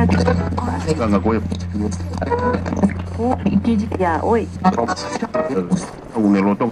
Ganga Goy. Ya, hoy. Un eloto.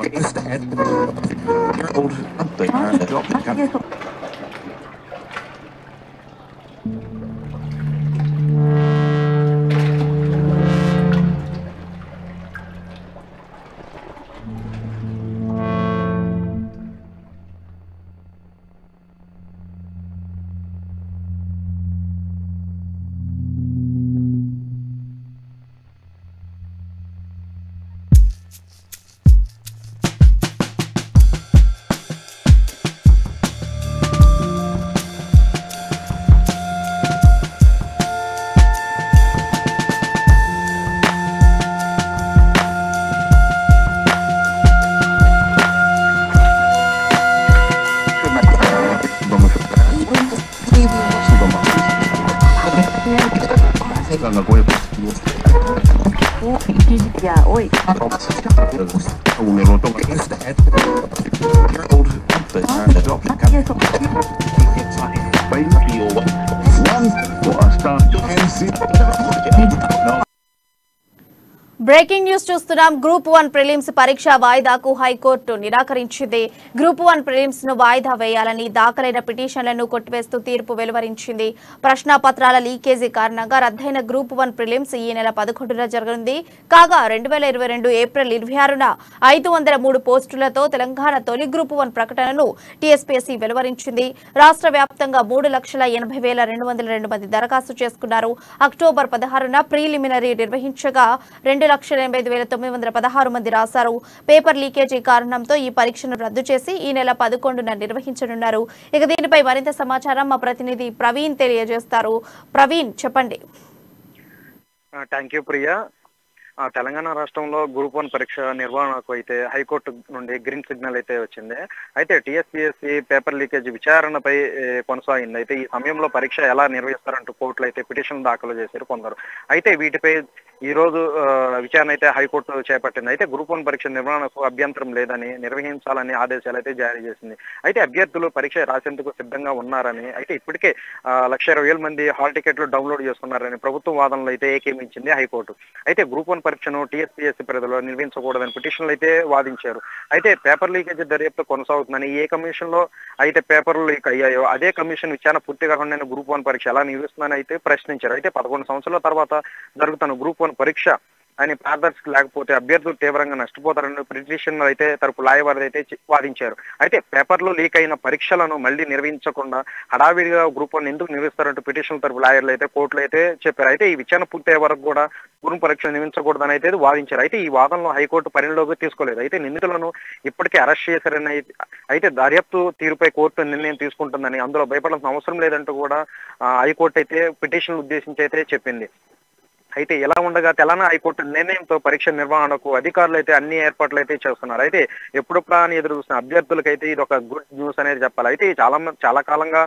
Ganga Goy. Ya, hoy. Un eloto. Breaking news చూస్తున్నాం. Group 1 prelims పరీక్ష వాయిదాకు high court నిరాకరించింది. Group 1 prelims ను వాయిదా వేయాలని దాఖలైన పిటిషన్లను కొట్టివేస్తూ తీర్పు వెలువరించింది. ప్రశ్నాపత్రాల లీకేజీ కారణంగా రద్దయిన గ్రూప్ 1 ప్రిలిమ్స్ ఈ నెల 11న జరగనుంది. కాగా 2022 ఏప్రిల్ 26న 503 పోస్టులతో తెలంగాణ తొలి గ్రూప్ 1 ప్రకటనను టీఎస్పీఎస్సీ వెలువరించింది. రాష్ట్ర వ్యాప్తంగా 3,80,202 మంది దరఖాస్తు చేసుకున్నారు. అక్టోబర్ 16న ప్రీలిమినరీ నిర్వహించగా 2,85,916 మంది రాశారు. పేపర్ లీకేజీ కారణంతో ఈ పరీక్షను రద్దు చేసి ఈ నెల 11న నిర్వహించనున్నారు. ఇక దీనిపై మరింత సమాచారం మా ప్రతినిధి ప్రవీణ్ తెలియజేస్తారు. ప్రవీణ్, చెప్పండి. Thank you Priya. తెలంగాణ రాష్ట్రంలో గ్రూప్ 1 పరీక్ష నిర్వహణకు అయితే హైకోర్టు నుండి గ్రీన్ సిగ్నల్ అయితే వచ్చింది. అయితే టీఎస్పీఎస్సీ పేపర్ లీకేజ్ విచారణపై కొనసాగింది. అయితే ఈ సమయంలో పరీక్ష ఎలా నిర్వహిస్తారంటూ కోర్టులో అయితే పిటిషన్ దాఖలు చేశారు కొందరు. అయితే వీటిపై ఈ రోజు విచారణ అయితే హైకోర్టు చేపట్టింది. అయితే గ్రూప్ 1 పరీక్ష నిర్వహణకు అభ్యంతరం లేదని నిర్వహించాలని ఆదేశాలు అయితే జారీ చేసింది. అయితే అభ్యర్థులు పరీక్ష రాసేందుకు సిద్ధంగా ఉన్నారని, అయితే ఇప్పటికే 1,20,000 మంది హాల్ టికెట్లు డౌన్లోడ్ చేసుకున్నారని ప్రభుత్వ వాదనలు అయితే ఏకీమించింది హైకోర్టు. అయితే గ్రూప్ 1 పరీక్షను టీఎస్పీఎస్సీ పరిధిలో నిర్వహించకూడదని పిటిషన్లు అయితే వాదించారు. అయితే పేపర్ లీకేజ్ దర్యాప్తు కొనసాగుతుందని, ఏ కమిషన్ లో అయితే పేపర్లు లీక్ అయ్యాయో అదే కమిషన్ విచారణ పూర్తి కాకుండా గ్రూప్ 1 పరీక్ష ఎలా నిర్వహిస్తుందని అయితే ప్రశ్నించారు. అయితే 11 సంవత్సరాల తర్వాత జరుగుతున్న గ్రూప్ 1 పరీక్ష అని పారదర్శక లేకపోతే అభ్యర్థులు తీవ్రంగా నష్టపోతారని పిటిషన్ అయితే తరపు లాయవారు అయితే వాదించారు. అయితే పేపర్లు లీక్ అయిన పరీక్షలను మళ్లీ నిర్వహించకుండా హడావిడిగా గ్రూప్ 1 ఎందుకు నిర్వహిస్తారంటూ పిటిషన్ తరపు లాయర్లు అయితే కోర్టులో అయితే చెప్పారు. అయితే ఈ విచారణ పూర్తయ్యే వరకు కూడా గ్రూప్ పరీక్ష నిర్వహించకూడదని అయితే వాదించారు. అయితే ఈ వాదనలో హైకోర్టు పరిగణలోకి తీసుకోలేదు. అయితే నిందితులను ఇప్పటికే అరెస్ట్ చేశారని అయితే దర్యాప్తు తీరుపై కోర్టు నిర్ణయం తీసుకుంటుందని, అందులో భయపడాల్సిన అవసరం లేదంటూ కూడా హైకోర్టు అయితే పిటిషన్ ఉద్దేశించి అయితే చెప్పింది. అయితే ఇలా ఉండగా తెలంగాణ హైకోర్టు నిర్ణయంతో పరీక్ష నిర్వహణకు అధికారులు అయితే అన్ని ఏర్పాట్లు అయితే చేస్తున్నారు. అయితే ఎప్పుడెప్పుడా అని ఎదురు చూసిన అభ్యర్థులకైతే ఇది ఒక గుడ్ న్యూస్ అనేది చెప్పాలి. అయితే చాలా కాలంగా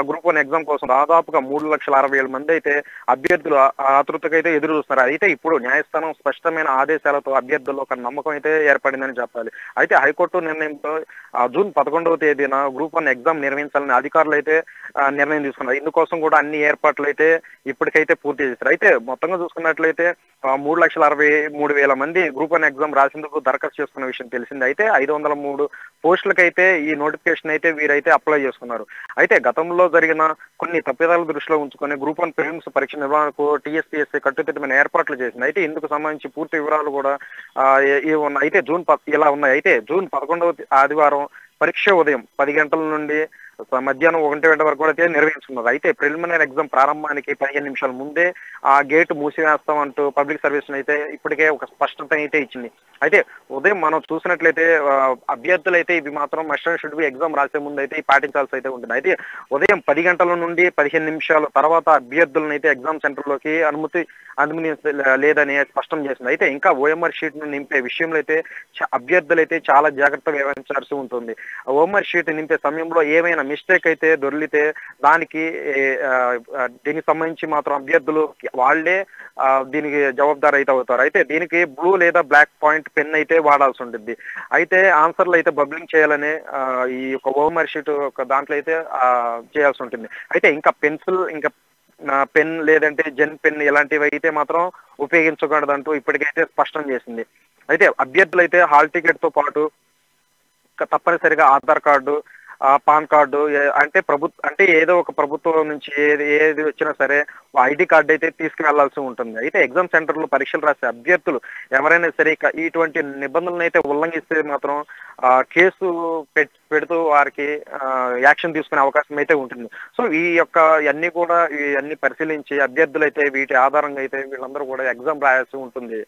గ్రూప్ 1 ఎగ్జామ్ కోసం దాదాపుగా 3,60,000 మంది అయితే అభ్యర్థులు ఆతృతకైతే ఎదురు చూస్తున్నారు. అయితే ఇప్పుడు న్యాయస్థానం స్పష్టమైన ఆదేశాలతో అభ్యర్థుల్లో ఒక నమ్మకం అయితే ఏర్పడిందని చెప్పాలి. అయితే హైకోర్టు నిర్ణయంతో జూన్ 11వ తేదీన గ్రూప్ 1 ఎగ్జామ్ నిర్వహించాలని అధికారులు అయితే నిర్ణయం తీసుకున్నారు. ఇందుకోసం కూడా అన్ని ఏర్పాట్లు అయితే ఇప్పటికైతే పూర్తి చేశారు. అయితే మొత్తంగా చూసుకున్నట్లయితే 3,63,000 మంది గ్రూప్ 1 ఎగ్జామ్ రాసేందుకు దరఖాస్తు చేసుకున్న విషయం తెలిసింది. అయితే 503 పోస్టులకైతే ఈ నోటిఫికేషన్ అయితే వీరైతే అప్లై చేసుకున్నారు. అయితే గతంలో జరిగిన కొన్ని తప్పిదాల దృష్టిలో ఉంచుకొని గ్రూప్ 1 ప్రిలిమ్స్ పరీక్ష నిర్వహణకు టీఎస్పీఎస్సీ కట్టుదిట్టమైన ఏర్పాట్లు చేసింది. అయితే ఇందుకు సంబంధించి పూర్తి వివరాలు కూడా ఉన్నాయి. అయితే ఇలా ఉన్నాయి. అయితే జూన్ 11వ ఆదివారం పరీక్ష ఉదయం 10 గంటల నుండి మధ్యాహ్నం 1 గంట వరకు కూడా నిర్వహిస్తున్నారు. అయితే ప్రిలిమినరీ ఎగ్జామ్ ప్రారంభానికి 15 నిమిషాల ముందే ఆ గేట్ మూసివేస్తాం అంటూ పబ్లిక్ సర్వీస్ అయితే ఇప్పటికే ఒక స్పష్టత అయితే ఇచ్చింది. అయితే ఉదయం మనం చూసినట్లయితే అభ్యర్థులు అయితే ఇవి మాత్రం must and should be exam రాసే ముందు అయితే పాటించాల్సి అయితే ఉంటుంది. అయితే ఉదయం 10 గంటల నుండి 15 నిమిషాల తర్వాత అభ్యర్థులను అయితే ఎగ్జామ్ సెంటర్లోకి అనుమతి లేదని స్పష్టం చేసింది. అయితే ఇంకా ఓఎంఆర్ షీట్ ను నింపే విషయంలో అయితే అభ్యర్థులు అయితే చాలా జాగ్రత్తగా వ్యవహరించాల్సి ఉంటుంది. ఓఎంఆర్ షీట్ నింపే సమయంలో ఏమైనా మిస్టేక్ అయితే దొర్లితే దీనికి సంబంధించి మాత్రం అభ్యర్థులు వాళ్ళే దీనికి జవాబుదారు అయితే అవుతారు. అయితే దీనికి బ్లూ లేదా బ్లాక్ పాయింట్ పెన్ అయితే వాడాల్సి ఉంటుంది. అయితే ఆన్సర్లు అయితే బబ్లింగ్ చేయాలనే ఈ యొక్క ఓఎంఆర్ షీట్ దాంట్లో అయితే చేయాల్సి ఉంటుంది. అయితే ఇంకా పెన్సిల్ ఇంకా పెన్ లేదంటే జెన్ పెన్ ఇలాంటివి అయితే మాత్రం ఉపయోగించకూడదంటూ ఇప్పటికైతే స్పష్టం చేసింది. అయితే అభ్యర్థులు అయితే హాల్ టికెట్ తో పాటు తప్పనిసరిగా ఆధార్ కార్డు, పాన్ కార్డు అంటే ఏదో ఒక ప్రభుత్వం నుంచి ఏది వచ్చినా సరే ఐడి కార్డు అయితే తీసుకువెళ్లాల్సి ఉంటుంది. అయితే ఎగ్జామ్ సెంటర్లో పరీక్షలు రాసే అభ్యర్థులు ఎవరైనా సరే ఇటువంటి నిబంధనలను అయితే ఉల్లంఘిస్తే మాత్రం కేసు పెడుతూ వారికి యాక్షన్ తీసుకునే అవకాశం అయితే ఉంటుంది. సో ఇవన్నీ పరిశీలించి అభ్యర్థులు అయితే వీటి ఆధారంగా అయితే వీళ్ళందరూ కూడా ఎగ్జామ్ రాయాల్సి ఉంటుంది.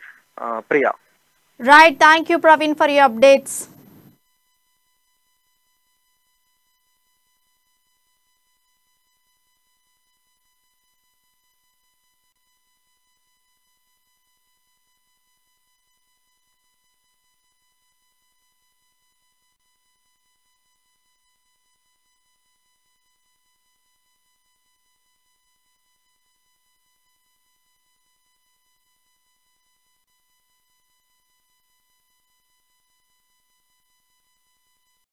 Priya. Right, thank you Praveen for your updates.